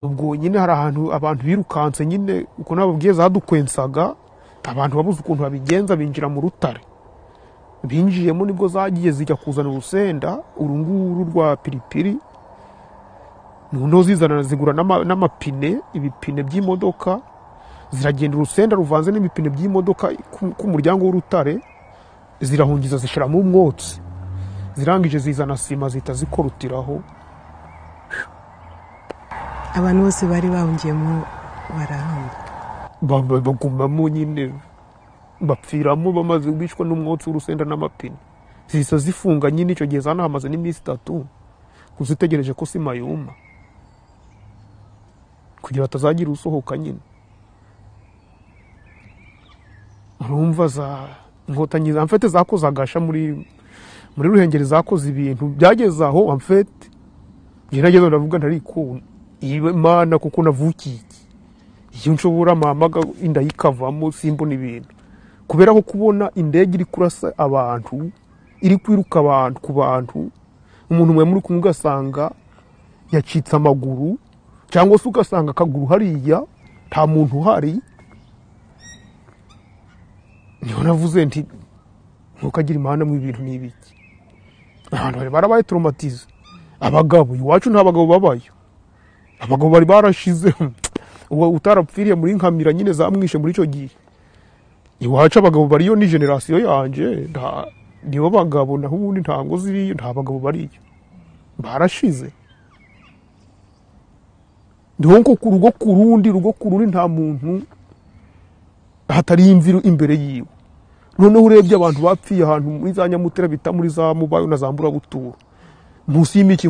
ubwo nyine hari ahantu abantu birukanse nyine uko nababwiye zadukwensaga abantu babuze ukuntu babigenza binjira mu rutare binjiyemo nibwo zagiye zijya kuzana urusenda urunguru rwa piripiri noneho zizana zigura n'amapine ibipine by'imodoka ziragenda urusenda ruvanze n'ibipine by'imodoka ku muryango w'urutare zirahungiza zishiramo umwotsi zirangije zizana sima zita zikorutiraho abantu bose bari bahungiyemo barahamba bagumamo nyine bapfiramo bamaze bishwa n'umwotsi w'urusenda n'amapine zisa zifunga nyine icyo gihe zanahamaze n'iminsi 3 kuzitegereje ko sima yuma kugira batazagira usohoka nyine urumva za Inkotanyi amfete zakoze agasha muri ruhengeri zakoze ibintu byageze aho amfete gerageza ndavuga ntariko Imana kuko navukiye iyo nshobora mamaga inda yikavamo simbona ibintu kubera ko kubona indege iri kurasa abantu iri kwiruka abantu ku bantu umuntu mwe muri kumugasanga yacitse amaguru cyangwa se ugasanga akaguru hariya nta muntu uhari niho navuze nti ntukagira Imana mu ibintu n'ibiki abantu bari barabaye traumatize abagabo iwacu nta bagabo babayo abagabo bari barashize uwo utarapfiriye muri nkamira nyine zamwishe muri cyo gihe iwacu abagabo bariyo ni generation yanje nibo bagabo naho ubundi ntango ziriyo nta bagabo bariyo barashize ndonko ku rugo kurundi nta muntu hatari imviro imbere yiwe noneho urebye abantu bapfiye ahantu muri za Nyamutera bita muri za Mubayo na za Mbura buturo musi y'imiki